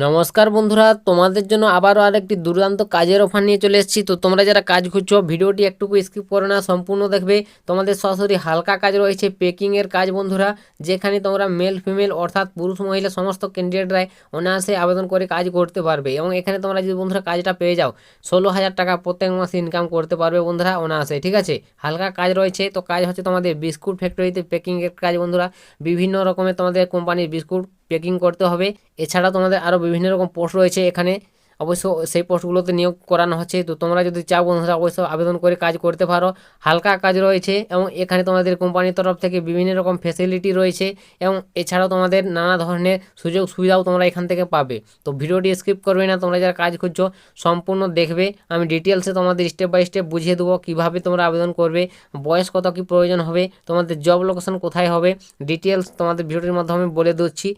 নমস্কার বন্ধুরা, তোমাদের জন্য আবারও আরেকটি দুর্দান্ত কাজের অফার নিয়ে চলে এসেছি। তো তোমরা যারা কাজ খুঁজছো ভিডিওটি একটুকু স্কিপ করো না, সম্পূর্ণ দেখবে। তোমাদের সরাসরি হালকা কাজ রয়েছে, পেকিংয়ের কাজ বন্ধুরা, যেখানে তোমরা মেল ফিমেল অর্থাৎ পুরুষ মহিলা সমস্ত ক্যান্ডিডেটরাই অনায়াসে আবেদন করে কাজ করতে পারবে। এবং এখানে তোমরা যদি বন্ধুরা কাজটা পেয়ে যাও 16,000 টাকা প্রত্যেক মাসে ইনকাম করতে পারবে বন্ধুরা অনায়াসে। ঠিক আছে, হালকা কাজ রয়েছে। তো কাজ হচ্ছে তোমাদের বিস্কুট ফ্যাক্টরিতে পেকিংয়ের কাজ বন্ধুরা। বিভিন্ন রকমের তোমাদের কোম্পানির বিস্কুট পেকিং করতে হবে। এছাড়া তোমাদের আরও বিভিন্ন রকম পোস্ট রয়েছে এখানে, অবশ্য সেই পোস্টগুলোতে নিয়োগ করানো হচ্ছে। তো তোমরা যদি চাও বন্ধুরা অবশ্যই আবেদন করে কাজ করতে পারো। হালকা কাজ রয়েছে এবং এখানে তোমাদের কোম্পানির তরফ থেকে বিভিন্ন রকম ফ্যাসিলিটি রয়েছে এবং এছাড়াও তোমাদের নানা ধরনের সুযোগ সুবিধাও তোমরা এখান থেকে পাবে। তো ভিডিওটি স্কিপ করবে না, তোমরা যারা কাজ করছো সম্পূর্ণ দেখবে। আমি ডিটেলসে তোমাদের স্টেপ বাই স্টেপ বুঝিয়ে দেবো কীভাবে তোমরা আবেদন করবে, বয়স কত কী প্রয়োজন হবে, তোমাদের জব লোকেশন কোথায় হবে, ডিটেলস তোমাদের ভিডিওটির মাধ্যমে বলে দিচ্ছি।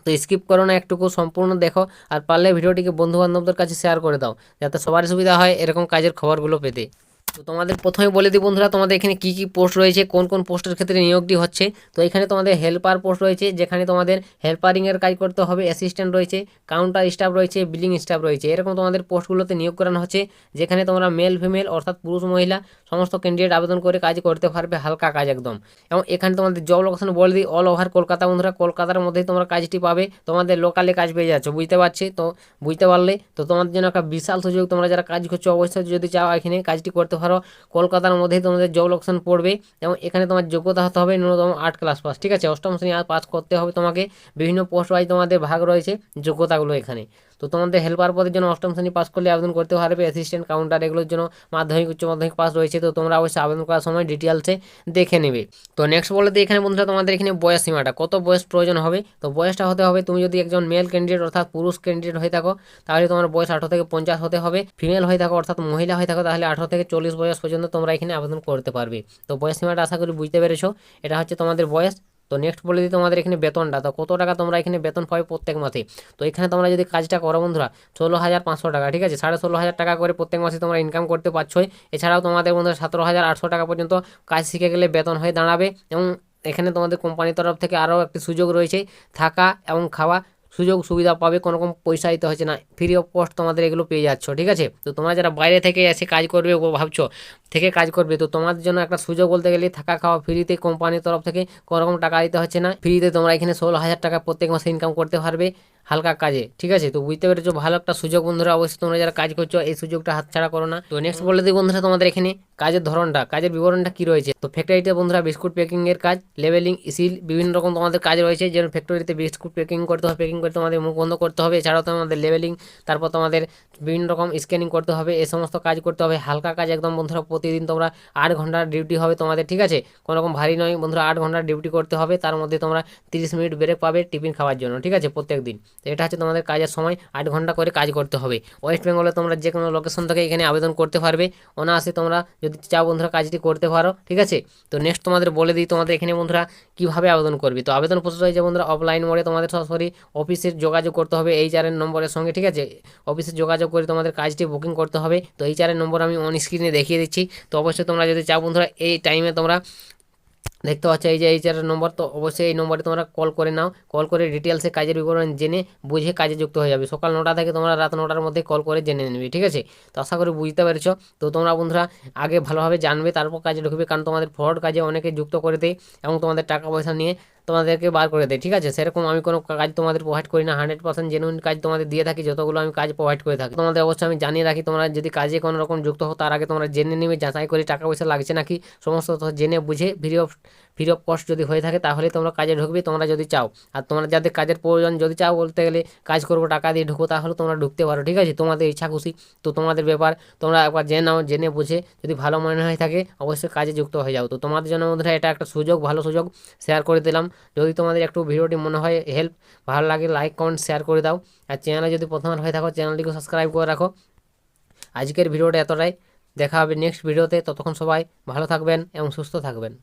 তো স্কিপ করো না, একটুকু সম্পূর্ণ দেখো। আর পারলে ভিডিওটিকে বন্ধু বান্ধবদের কাছে শেয়ার করে দাও, যাতে সবার সুবিধা হয় এরকম কাজের খবরগুলো পেতে। তো তোমাদের প্রথমে বলে দিই বন্ধুরা, তোমাদের এখানে কী কী পোস্ট রয়েছে, কোন কোন পোস্টের ক্ষেত্রে নিয়োগটি হচ্ছে। তো এখানে তোমাদের হেল্পার পোস্ট রয়েছে, যেখানে তোমাদের হেল্পারিংয়ের কাজ করতে হবে। অ্যাসিস্ট্যান্ট রয়েছে, কাউন্টার স্টাফ রয়েছে, বিলিং স্টাফ রয়েছে, এরকম তোমাদের পোস্টগুলোতে নিয়োগ করানো হচ্ছে, যেখানে তোমরা মেল ফিমেল অর্থাৎ পুরুষ মহিলা সমস্ত ক্যান্ডিডেট আবেদন করে কাজ করতে পারবে, হালকা কাজ একদম। এবং এখানে তোমাদের জব লোকেশন বলে দিই, অল ওভার কলকাতা বন্ধুরা, কলকাতার মধ্যেই তোমরা কাজটি পাবে। তোমাদের লোকালে কাজ পেয়ে যাচ্ছ, বুঝতে পারছি। তো বুঝতে পারলে তো তোমাদের জন্য একটা বিশাল সুযোগ। তোমরা যারা কাজ করছো অবশ্যই যদি চাও এখানে কাজটি করতে পারো। কলকাতার মধ্যেই তোমাদের জব লোকেশন পড়বে এবং এখানে তোমার যোগ্যতা হতে হবে ন্যূনতম 8 ক্লাস পাস। ঠিক আছে, অষ্টম শ্রেণী পাস করতে হবে তোমাকে। বিভিন্ন পোস্ট ওয়াইজ তোমাদের ভাগ রয়েছে যোগ্যতাগুলো এখানে। তো তোমাদের হেল্পার পদের জন্য অষ্টম শ্রেণী পাস করলে আবেদন করতে পারবে। অ্যাসিস্ট্যান্ট কাউন্টার এগুলোর জন্য মাধ্যমিক উচ্চ মাধ্যমিক পাস রয়েছে। তো তোমরা অবশ্যই আবেদন করার সময় ডিটেলসে দেখে নেবে। তো নেক্সট বলে দিই এখানে বন্ধুরা, তোমাদের এখানে বয়স সীমাটা কত বয়স প্রয়োজন হবে। তো বয়সটা হতে হবে, তুমি যদি একজন মেল ক্যান্ডিডেট অর্থাৎ পুরুষ ক্যান্ডিডেট হয়ে থাকো তাহলে তোমার বয়স 18 থেকে 50 হতে হবে। ফিমেল হয়ে থাকো অর্থাৎ মহিলা হয়ে থাকো তাহলে 18 থেকে 40 বয়স পর্যন্ত তোমরা এখানে আবেদন করতে পারবে। তো বয়স সীমাটা আশা করি বুঝতে পেরেছো, এটা হচ্ছে তোমাদের বয়স। তো নেক্সট বলে দিই তোমাদের এখানে বেতনটা, তো কত টাকা তোমরা এখানে বেতন পাবে প্রত্যেক মাসে। তো এখানে তোমরা যদি কাজটা করো বন্ধুরা 16,500 টাকা। ঠিক আছে, 16,500 টাকা করে প্রত্যেক মাসে তোমরা ইনকাম করতে পারছোই। এছাড়াও তোমাদের বন্ধুরা 17,800 টাকা পর্যন্ত কাজ শিখে গেলে বেতন হয়ে দাঁড়াবে। এবং এখানে তোমাদের কোম্পানির তরফ থেকে আরও একটি সুযোগ রয়েছে, থাকা এবং খাওয়া সুযোগ সুবিধা পাবে, কোনো রকম পয়সা দিতে হচ্ছে না, ফ্রি অফ কস্ট তোমাদের এগুলো পেয়ে যাচ্ছ। ঠিক আছে, তো তোমরা যারা বাইরে থেকে এসে কাজ করবে ভাবছো থেকে কাজ করবে, তো তোমাদের জন্য একটা সুযোগ বলতে গেলে থাকা খাওয়া ফ্রিতে, কোম্পানির তরফ থেকে কোনো রকম টাকা দিতে হচ্ছে না, ফ্রিতে তোমরা এখানে 16,000 টাকা প্রত্যেক মাসে ইনকাম করতে পারবে হালকা কাজে। ঠিক আছে, তো বুঝতে পেরেছো, ভালো একটা সুযোগ বন্ধুরা। অবশ্যই তোমরা যারা কাজ করছো এই সুযোগটা হাতছাড়া করো না। তো নেক্সট বলে দিই বন্ধুরা, তোমাদের এখানে কাজের ধরনটা, কাজের বিবরণটা কি রয়েছে। তো ফ্যাক্টরিতে বন্ধুরা বিস্কুট প্যাকিং এর কাজ, লেবেলিং, ইসিল, বিভিন্ন রকম তোমাদের কাজ রয়েছে। যেমন ফ্যাক্টরিতে বিস্কুট প্যাকিং করতে হবে, প্যাকিং করে তোমাদের মুখ বন্ধ করতে হবে। এছাড়াও তোমাদের লেবেলিং, তারপর তোমাদের বিভিন্ন রকম স্ক্যানিং করতে হবে, এই সমস্ত কাজ করতে হবে। হালকা কাজ একদম বন্ধুরা, প্রতিদিন তোমরা 8 ঘন্টার ডিউটি হবে তোমাদের। ঠিক আছে, কোনো রকম ভারী নয় বন্ধুরা, 8 ঘন্টার ডিউটি করতে হবে। তার মধ্যে তোমরা 30 মিনিট ব্রেক পাবে টিফিন খাওয়ার জন্য। ঠিক আছে, প্রত্যেক দিন। তো এটা হচ্ছে তোমাদের কাজের সময়, 8 ঘন্টা করে কাজ করতে হবে। ওয়েস্ট বেঙ্গলে তোমরা যে কোনো লোকেশন থেকে এখানে আবেদন করতে পারবে অনায়াসে, তোমরা যদি চাও বন্ধুরা কাজটি করতে পারো। ঠিক আছে, তো নেক্সট তোমাদের বলে দিই তোমাদের এখানে বন্ধুরা কীভাবে আবেদন করবে। তো আবেদন প্রসেস হয়েছে বন্ধুরা অফলাইন মোডে, তোমাদের সরাসরি অফিসে যোগাযোগ করতে হবে HR নম্বরের সঙ্গে। ঠিক আছে, অফিসে যোগাযোগ করে তোমাদের কাজটি বুকিং করতে হবে। তো HR নম্বর আমি অন স্ক্রিনে দেখিয়ে দিচ্ছি। তো অবশ্যই তোমরা যদি চাও বন্ধুরা এই টাইমে তোমরা দেখতে পাচ্ছ এই যে HR নম্বর, তো অবশ্যই এই নম্বরে তোমরা কল করে নাও। কল করে ডিটেলসে কাজের বিবরণ জেনে বুঝে কাজে যুক্ত হয়ে যাবে। সকাল 9টা থেকে তোমরা রাত 9টার মধ্যে কল করে জেনে নেবে। ঠিক আছে, তো আশা করি বুঝতে পেরেছো। তো তোমরা বন্ধুরা আগে ভালোভাবে জানবে তারপর কাজে ঢুকবে, কারণ তোমাদের ফ্রড কাজে অনেকে যুক্ত করে দেয় এবং তোমাদের টাকা পয়সা নিয়ে তোমাদেরকে বার করে দেয়। ঠিক আছে, সেরকম আমি কোনো কাজ তোমাদের প্রোভাইড করি না, 100% জেনুইন কাজ তোমাদের দিয়ে থাকি, যতগুলো আমি কাজ প্রোভাইড করে থাকি তোমাদের অবশ্যই আমি জানিয়ে রাখি। তোমরা যদি কাজে কোনো রকম যুক্ত হও তার আগে তোমরা জেনে নেবে, যাচাই করে টাকা পয়সা লাগছে নাকি সমস্ত জেনে বুঝে ফ্রি অফ কস্ট যদি হয়ে থাকে তাহলে তোমরা কাজে ঢুকবে তোমরা যদি চাও। আর তোমরা যাদের কাজের প্রয়োজন যদি চাও বলতে গেলে কাজ করবো টাকা দিয়ে ঢুকো, তাহলে তোমরা ঢুকতে পারো। ঠিক আছে, তোমাদের ইচ্ছা খুশি, তো তোমাদের ব্যাপার, তোমরা একবার জেনে নাও, জেনে বুঝে যদি ভালো মনে হয়ে থাকে অবশ্যই কাজে যুক্ত হয়ে যাও। তো তোমাদের জন্য বন্ধুরা এটা একটা সুযোগ, ভালো সুযোগ শেয়ার করে দিলাম। যদি তোমাদের একটু ভিডিওটি মনে হয় হেল্প ভালো লাগে, লাইক কমেন্ট শেয়ার করে দাও। আর চ্যানেলে যদি প্রথমবার হয়ে থাকো চ্যানেলটিকে সাবস্ক্রাইব করে রাখো। আজকের ভিডিওটা এতটাই, দেখা হবে নেক্সট ভিডিওতে। ততক্ষণ সবাই ভালো থাকবেন এবং সুস্থ থাকবেন।